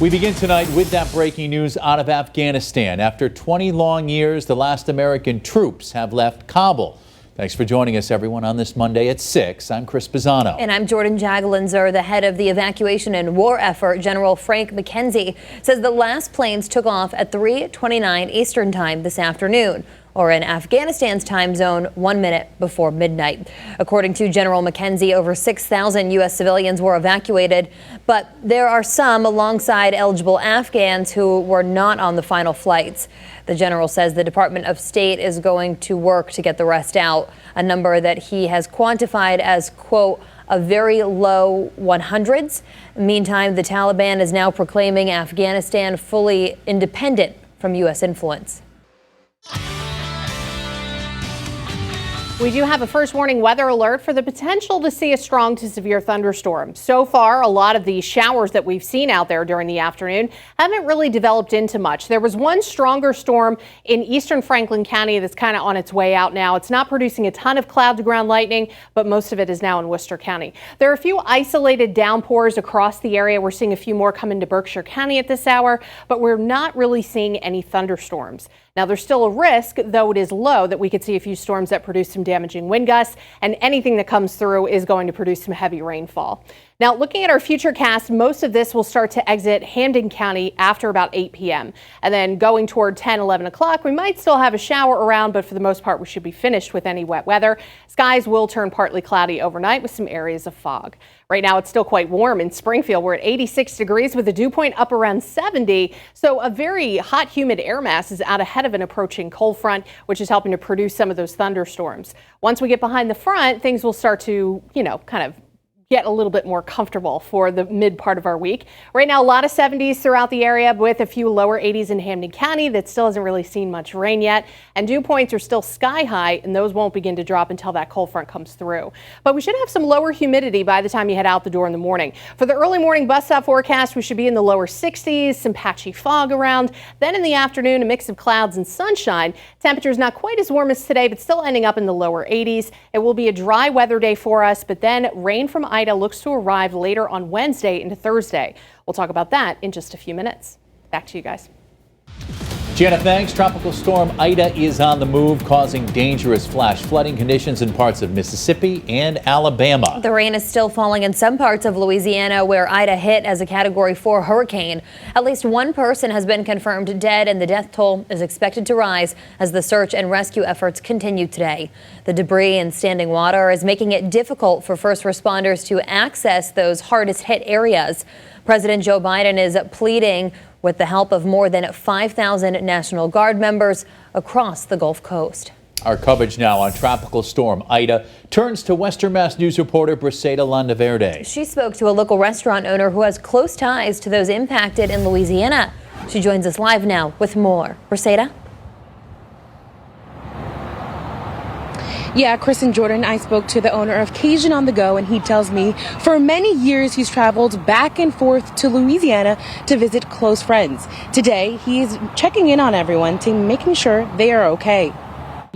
We begin tonight with that breaking news out of Afghanistan. After 20 long years, the last American troops have left Kabul. Thanks for joining us, everyone, on this Monday at 6. I'm Chris Pisano. And I'm Jordyn Jagolinzer. The head of the evacuation and war effort, General Frank McKenzie, says the last planes took off at 3:29 Eastern Time this afternoon, or in Afghanistan's time zone 1 minute before midnight. According to General McKenzie, over 6,000 U.S. civilians were evacuated, but there are some alongside eligible Afghans who were not on the final flights. The general says the Department of State is going to work to get the rest out, a number that he has quantified as, quote, a very low 100s. Meantime, the Taliban is now proclaiming Afghanistan fully independent from U.S. influence. We do have a first warning weather alert for the potential to see a strong to severe thunderstorm. So far, a lot of the showers that we've seen out there during the afternoon haven't really developed into much. There was one stronger storm in eastern Franklin County that's kind of on its way out now. It's not producing a ton of cloud to ground lightning, but most of it is now in Worcester County. There are a few isolated downpours across the area. We're seeing a few more come into Berkshire County at this hour, but we're not really seeing any thunderstorms. Now, there's still a risk, though it is low, that we could see a few storms that produce some damaging wind gusts, and anything that comes through is going to produce some heavy rainfall. Now, looking at our future cast, most of this will start to exit Hampden County after about 8 p.m. And then going toward 10, 11 o'clock, we might still have a shower around, but for the most part, we should be finished with any wet weather. Skies will turn partly cloudy overnight with some areas of fog. Right now, it's still quite warm in Springfield. We're at 86 degrees with a dew point up around 70. So a very hot, humid air mass is out ahead of an approaching cold front, which is helping to produce some of those thunderstorms. Once we get behind the front, things will start to, kind of get a little bit more comfortable for the mid part of our week. Right now, a lot of 70s throughout the area with a few lower 80s in Hampden County that still hasn't really seen much rain yet. And dew points are still sky high, and those won't begin to drop until that cold front comes through. But we should have some lower humidity by the time you head out the door in the morning. For the early morning bus stop forecast, we should be in the lower 60s, some patchy fog around. Then in the afternoon, a mix of clouds and sunshine. Temperatures not quite as warm as today, but still ending up in the lower 80s. It will be a dry weather day for us, but then rain from Ida looks to arrive later on Wednesday into Thursday. We'll talk about that in just a few minutes. Back to you guys. Janna, thanks. Tropical storm Ida is on the move, causing dangerous flash flooding conditions in parts of Mississippi and Alabama. The rain is still falling in some parts of Louisiana where Ida hit as a Category 4 hurricane. At least one person has been confirmed dead, and the death toll is expected to rise as the search and rescue efforts continue today. The debris and standing water is making it difficult for first responders to access those hardest hit areas. President Joe Biden is pleading with the help of more than 5,000 National Guard members across the Gulf Coast. Our coverage now on Tropical Storm Ida turns to Western Mass News reporter Briseida Landaverde. She spoke to a local restaurant owner who has close ties to those impacted in Louisiana. She joins us live now with more. Briseida? Yeah, Chris and Jordyn, I spoke to the owner of Cajun on the Go, and he tells me for many years he's traveled back and forth to Louisiana to visit close friends. Today, he's checking in on everyone to making sure they are okay.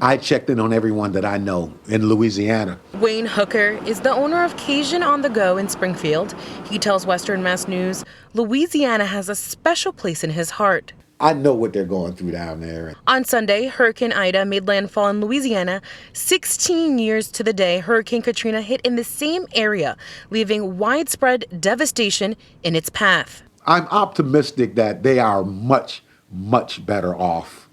I checked in on everyone that I know in Louisiana. Wayne Hooker is the owner of Cajun on the Go in Springfield. He tells Western Mass News Louisiana has a special place in his heart. I know what they're going through down there. On Sunday, Hurricane Ida made landfall in Louisiana 16 years to the day Hurricane Katrina hit in the same area, leaving widespread devastation in its path. I'm optimistic that they are much, much better off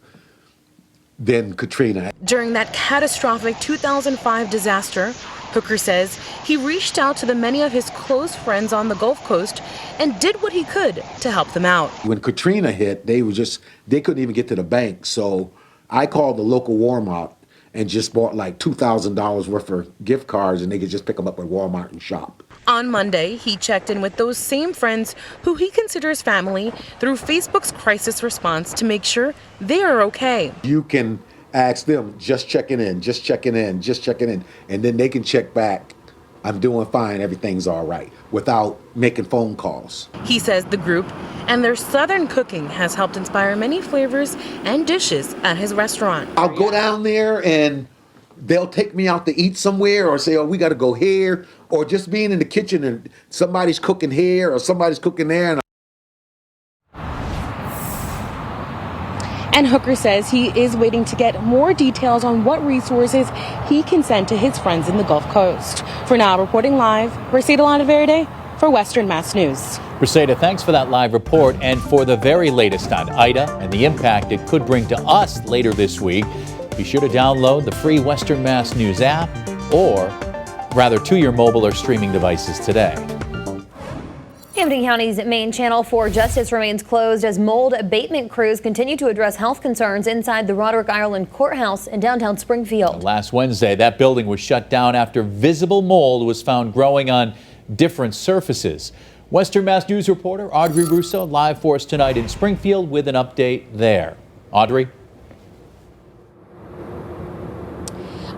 than Katrina. During that catastrophic 2005 disaster, Hooker says he reached out to the many of his close friends on the Gulf Coast and did what he could to help them out. When Katrina hit, they couldn't even get to the bank. So I called the local Walmart and just bought like $2,000 worth of gift cards, and they could just pick them up at Walmart and shop. On Monday, he checked in with those same friends who he considers family through Facebook's crisis response to make sure they are okay. You can ask them, just checking in, just checking in, just checking in. And then they can check back, I'm doing fine, everything's all right, without making phone calls. He says the group and their Southern cooking has helped inspire many flavors and dishes at his restaurant. I'll go down there and they'll take me out to eat somewhere, or say, oh, we got to go here, or just being in the kitchen and somebody's cooking here or somebody's cooking there. And And Hooker says he is waiting to get more details on what resources he can send to his friends in the Gulf Coast. For now, reporting live, Reseda Verde for Western Mass News. Reseda, thanks for that live report and for the very latest on Ida and the impact it could bring to us later this week. Be sure to download the free Western Mass News app, or rather to your mobile or streaming devices today. Hampton County's main channel for justice remains closed as mold abatement crews continue to address health concerns inside the Roderick Ireland Courthouse in downtown Springfield. Last Wednesday, that building was shut down after visible mold was found growing on different surfaces. Western Mass News reporter Audrey Russo live for us tonight in Springfield with an update there. Audrey?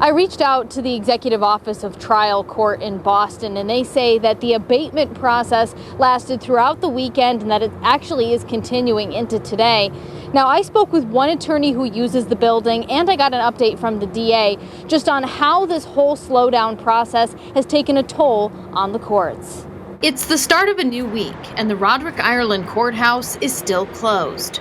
I reached out to the Executive Office of Trial Court in Boston, and they say that the abatement process lasted throughout the weekend and that it actually is continuing into today. Now, I spoke with one attorney who uses the building, and I got an update from the DA just on how this whole slowdown process has taken a toll on the courts. It's the start of a new week, and the Roderick Ireland Courthouse is still closed.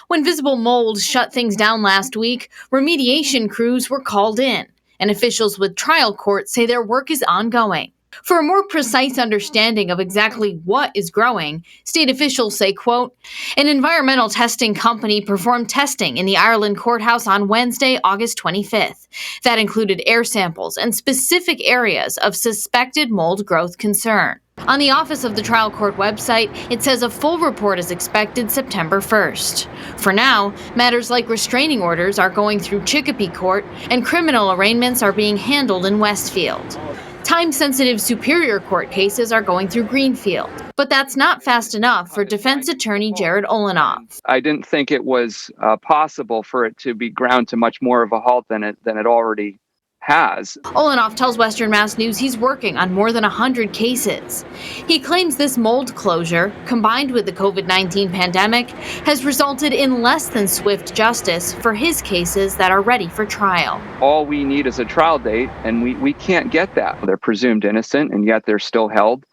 When visible mold shut things down last week, remediation crews were called in, and officials with trial court say their work is ongoing. For a more precise understanding of exactly what is growing, state officials say, quote, an environmental testing company performed testing in the Ireland Courthouse on Wednesday, August 25th. That included air samples and specific areas of suspected mold growth concern. On the Office of the Trial Court website, it says a full report is expected September 1st. For now, matters like restraining orders are going through Chicopee Court, and criminal arraignments are being handled in Westfield. Time-sensitive Superior Court cases are going through Greenfield. But that's not fast enough for defense attorney Jared Olenoff. I didn't think it was possible for it to be ground to much more of a halt than it already has. Olenoff tells Western Mass News he's working on more than 100 cases. He claims this mold closure, combined with the COVID-19 pandemic, has resulted in less than swift justice for his cases that are ready for trial. All we need is a trial date, and we can't get that. They're presumed innocent, and yet they're still held.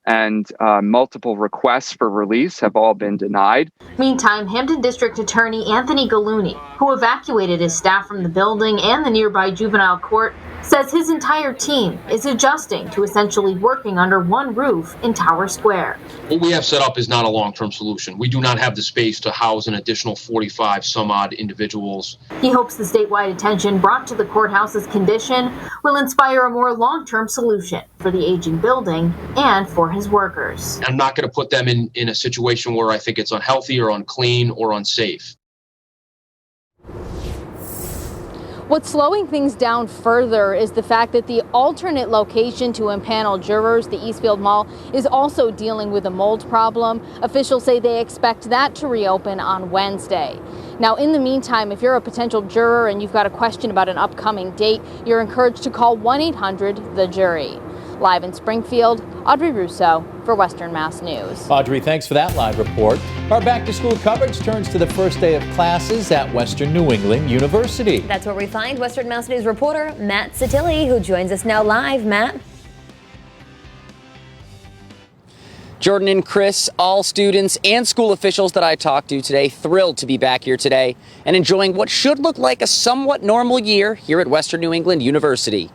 And multiple requests for release have all been denied. Meantime, Hampton District Attorney Anthony Gallooni, who evacuated his staff from the building and the nearby juvenile court, says his entire team is adjusting to essentially working under one roof in Tower Square. What we have set up is not a long-term solution. We do not have the space to house an additional 45 some odd individuals. He hopes the statewide attention brought to the courthouse's condition will inspire a more long-term solution for the aging building and for his workers. I'm not going to put them in a situation where I think it's unhealthy or unclean or unsafe. What's slowing things down further is the fact that the alternate location to impanel jurors, the Eastfield Mall, is also dealing with a mold problem. Officials say they expect that to reopen on Wednesday. Now, in the meantime, if you're a potential juror and you've got a question about an upcoming date, you're encouraged to call 1-800-THE-JURY. Live in Springfield, Audrey Russo for Western Mass News. Audrey, thanks for that live report. Our back-to-school coverage turns to the first day of classes at Western New England University. That's where we find Western Mass News reporter Matt Satilli, who joins us now live. Matt. Jordan and Chris, all students and school officials that I talked to today, thrilled to be back here today and enjoying what should look like a somewhat normal year here at Western New England University.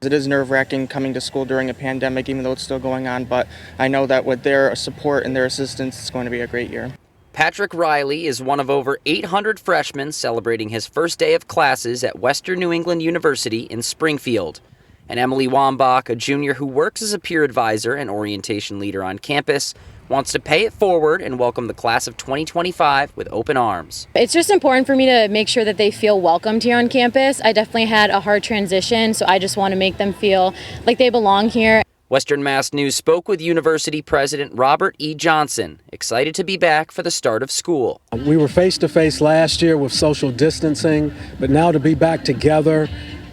It is nerve-wracking coming to school during a pandemic, even though it's still going on, but I know that with their support and their assistance, it's going to be a great year. Patrick Riley is one of over 800 freshmen celebrating his first day of classes at Western New England University in Springfield. And Emily Wambach, a junior who works as a peer advisor and orientation leader on campus, wants to pay it forward and welcome the class of 2025 with open arms. It's just important for me to make sure that they feel welcomed here on campus. I definitely had a hard transition, so I just want to make them feel like they belong here. Western Mass News spoke with University President Robert E. Johnson, excited to be back for the start of school. We were face-to-face last year with social distancing, but now to be back together,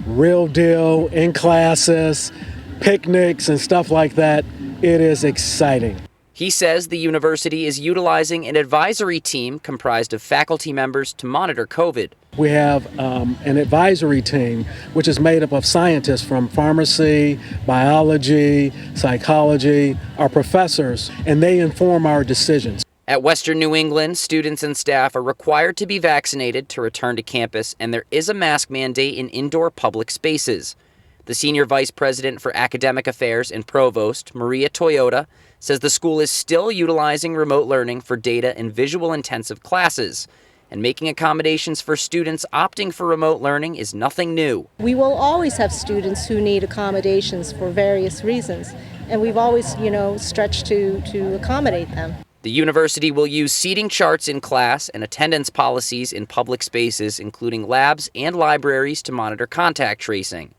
real deal, in classes, picnics and stuff like that, it is exciting. He says the university is utilizing an advisory team comprised of faculty members to monitor COVID. We have an advisory team which is made up of scientists from pharmacy, biology, psychology, our professors, and they inform our decisions. At Western New England, students and staff are required to be vaccinated to return to campus, and there is a mask mandate in indoor public spaces. The Senior Vice President for Academic Affairs and Provost, Maria Toyota, says the school is still utilizing remote learning for data and visual-intensive classes, and making accommodations for students opting for remote learning is nothing new. We will always have students who need accommodations for various reasons, and we've always, stretched to accommodate them. The university will use seating charts in class and attendance policies in public spaces, including labs and libraries, to monitor contact tracing.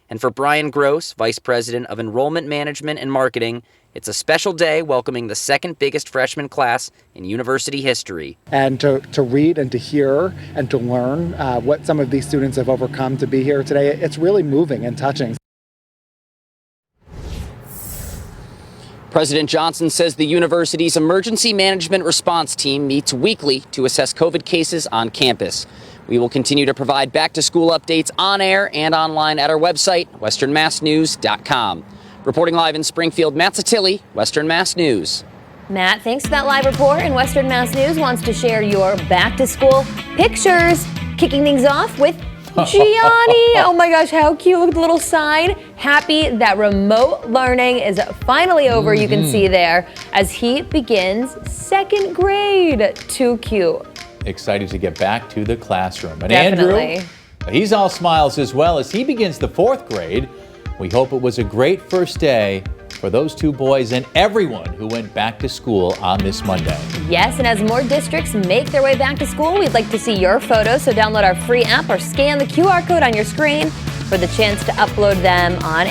And for Brian Gross, Vice President of Enrollment Management and Marketing, it's a special day welcoming the second biggest freshman class in university history. And to read and to hear and to learn what some of these students have overcome to be here today, it's really moving and touching. President Johnson says the university's emergency management response team meets weekly to assess COVID cases on campus. We will continue to provide back-to-school updates on air and online at our website, westernmassnews.com. Reporting live in Springfield, Matt Satilli, Western Mass News. Matt, thanks for that live report. And Western Mass News wants to share your back-to-school pictures. Kicking things off with Gianni. Oh my gosh, how cute. Look at the little sign. Happy that remote learning is finally over, you can see there, as he begins second grade. Too cute. Excited to get back to the classroom. And Definitely. Andrew, he's all smiles as well as he begins the fourth grade. We hope it was a great first day for those two boys and everyone who went back to school on this Monday. Yes, and as more districts make their way back to school, we'd like to see your photos, so download our free app or scan the QR code on your screen for the chance to upload them on